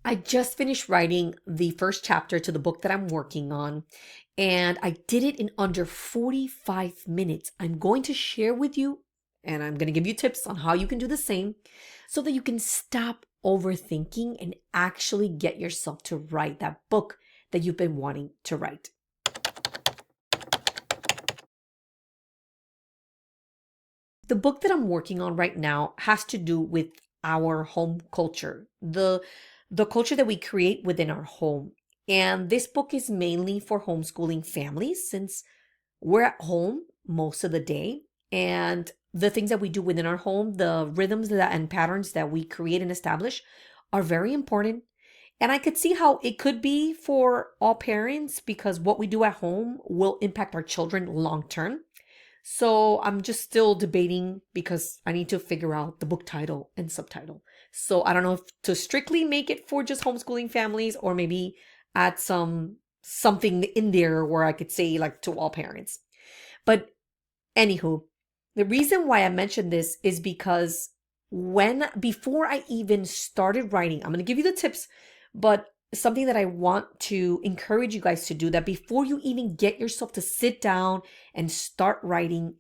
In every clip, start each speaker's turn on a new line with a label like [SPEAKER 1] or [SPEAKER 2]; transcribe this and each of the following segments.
[SPEAKER 1] I just finished writing the first chapter to the book that I'm working on, and I did it in under 45 minutes. I'm going to share with you, and I'm going to give you tips on how you can do the same so that you can stop overthinking and actually get yourself to write that book that you've been wanting to write. The book that I'm working on right now has to do with our home culture, the culture that we create within our home. And this book is mainly for homeschooling families since we're at home most of the day, and the things that we do within our home, the rhythms that and patterns that we create and establish are very important. And I could see how it could be for all parents because what we do at home will impact our children long term. So I'm just still debating because I need to figure out the book title and subtitle. So I don't know if to strictly make it for just homeschooling families or maybe add something in there where I could say like to all parents. But anywho, the reason why I mentioned this is because before I even started writing, I'm going to give you the tips, but something that I want to encourage you guys to do that before you even get yourself to sit down and start writing,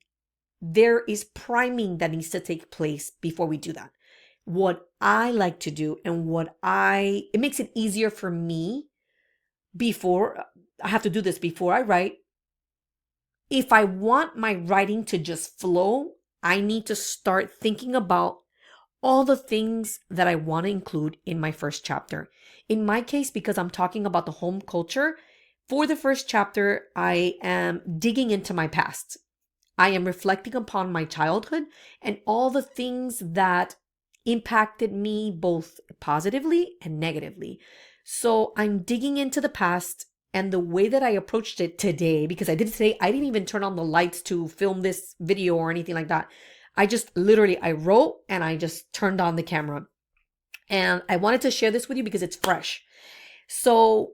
[SPEAKER 1] there is priming that needs to take place before we do that. What I like to do and it makes it easier for me before I have to do this before I write. If I want my writing to just flow, I need to start thinking about all the things that I want to include in my first chapter. In my case, because I'm talking about the home culture, for the first chapter, I am digging into my past. I am reflecting upon my childhood and all the things that impacted me both positively and negatively. So I'm digging into the past, and the way that I approached it today, because I did it today, I didn't even turn on the lights to film this video or anything like that. I just literally, I wrote and I just turned on the camera. And I wanted to share this with you because it's fresh. So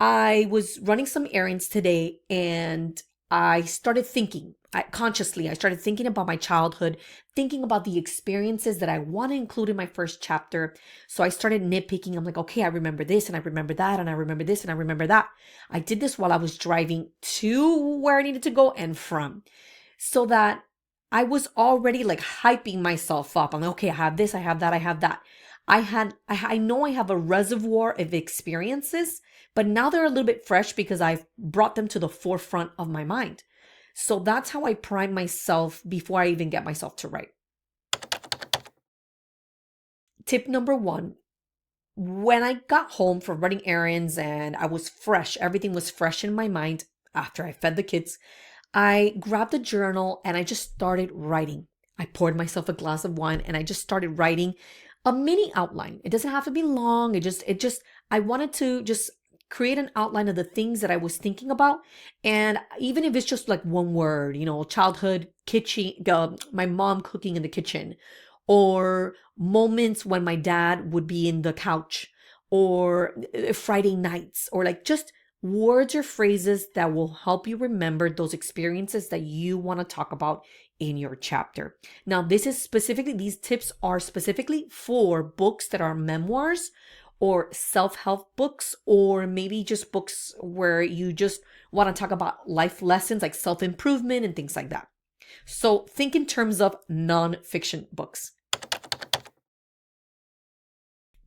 [SPEAKER 1] I was running some errands today and I started thinking consciously. I started thinking about my childhood, thinking about the experiences that I want to include in my first chapter. So I started nitpicking. I'm like, okay, I remember this and I remember that and I remember this and I remember that. I did this while I was driving to where I needed to go and from, so that I was already like hyping myself up. I'm like, okay, I have this, I have that, I have that. I know I have a reservoir of experiences, but now they're a little bit fresh because I've brought them to the forefront of my mind. So that's how I prime myself before I even get myself to write. Tip number one, when I got home from running errands and I was fresh, everything was fresh in my mind after I fed the kids, I grabbed a journal and I just started writing. I poured myself a glass of wine and I just started writing a mini outline. It doesn't have to be long. I wanted to just create an outline of the things that I was thinking about. And even if it's just like one word, childhood kitchen, my mom cooking in the kitchen, or moments when my dad would be in the couch, or Friday nights, or like just words or phrases that will help you remember those experiences that you want to talk about in your chapter. Now, these tips are specifically for books that are memoirs or self-help books, or maybe just books where you just want to talk about life lessons like self-improvement and things like that. So think in terms of nonfiction books.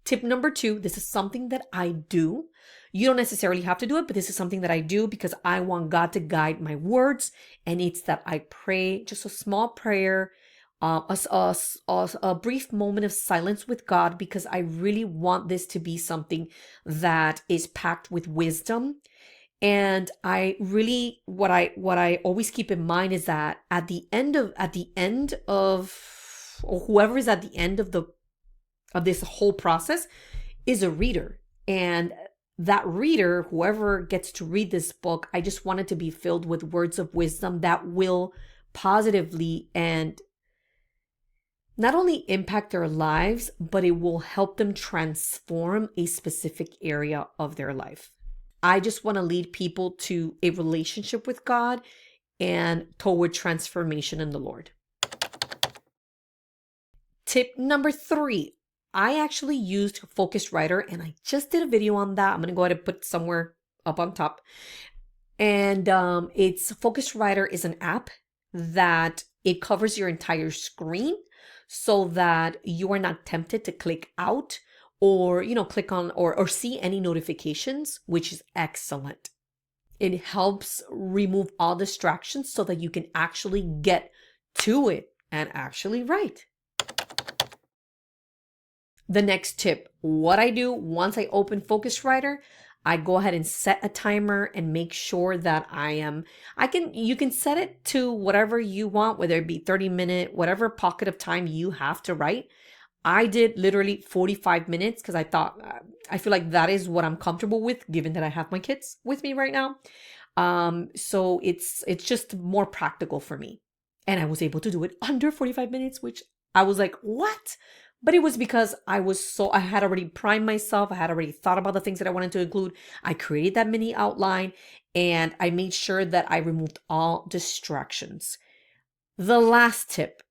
[SPEAKER 1] Tip number two, this is something that I do. You don't necessarily have to do it, but this is something that I do because I want God to guide my words. And it's that I pray just a small prayer, a brief moment of silence with God, because I really want this to be something that is packed with wisdom. And I really, what I always keep in mind is that at the end of, or whoever is at the end of this whole process is a reader. And that reader, whoever gets to read this book, I just want it to be filled with words of wisdom that will positively and not only impact their lives, but it will help them transform a specific area of their life. I just want to lead people to a relationship with God and toward transformation in the Lord. Tip number three, I actually used Focusrite, and I just did a video on that. I'm going to go ahead and put it somewhere up on top. And it's Focusrite is an app that it covers your entire screen so that you are not tempted to click out or, click on or see any notifications, which is excellent. It helps remove all distractions so that you can actually get to it and actually write. The next tip, what I do once I open Focusrite, I go ahead and set a timer and make sure that you can set it to whatever you want, whether it be 30-minute, whatever pocket of time you have to write. I did literally 45 minutes because I feel like that is what I'm comfortable with, given that I have my kids with me right now. So it's just more practical for me. And I was able to do it under 45 minutes, which I was like, what? But it was because I had already primed myself. I had already thought about the things that I wanted to include. I created that mini outline and I made sure that I removed all distractions. The last tip,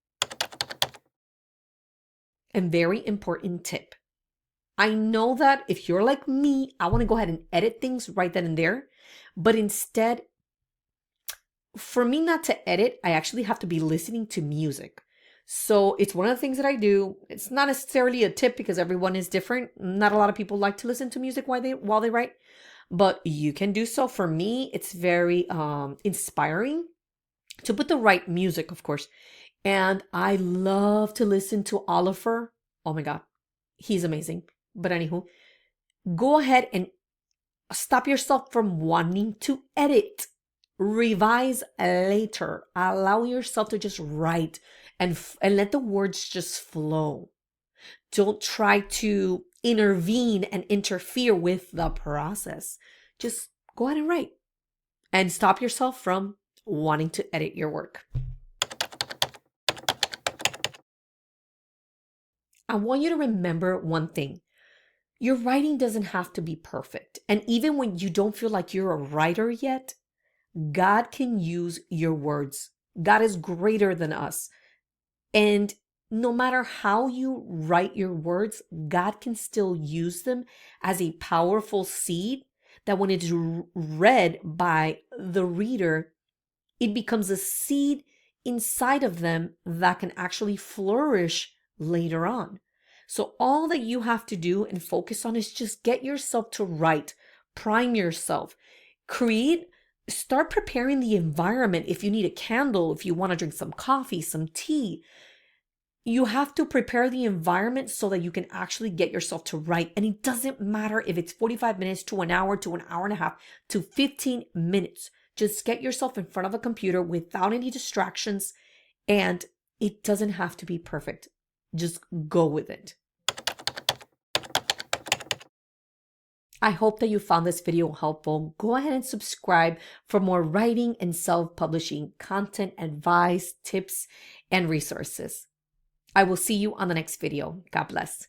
[SPEAKER 1] and very important tip. I know that if you're like me, I want to go ahead and edit things right then and there. But instead, for me not to edit, I actually have to be listening to music. So it's one of the things that I do. It's not necessarily a tip because everyone is different. Not a lot of people like to listen to music while they write, but you can do so. For me, it's very inspiring to put the right music, of course. And I love to listen to Oliver. Oh my God, he's amazing. But anywho, go ahead and stop yourself from wanting to edit. Revise later. Allow yourself to just write and let the words just flow. Don't try to intervene and interfere with the process. Just go ahead and write and stop yourself from wanting to edit your work. I want you to remember one thing. Your writing doesn't have to be perfect. And even when you don't feel like you're a writer yet, God can use your words. God is greater than us. And no matter how you write your words, God can still use them as a powerful seed that when it is read by the reader, it becomes a seed inside of them that can actually flourish later on. So all that you have to do and focus on is just get yourself to write, prime yourself, start preparing the environment. If you need a candle, if you want to drink some coffee, some tea, you have to prepare the environment so that you can actually get yourself to write. And it doesn't matter if it's 45 minutes to an hour and a half to 15 minutes. Just get yourself in front of a computer without any distractions. And it doesn't have to be perfect. Just go with it. I hope that you found this video helpful. Go ahead and subscribe for more writing and self-publishing content, advice, tips, and resources. I will see you on the next video. God bless.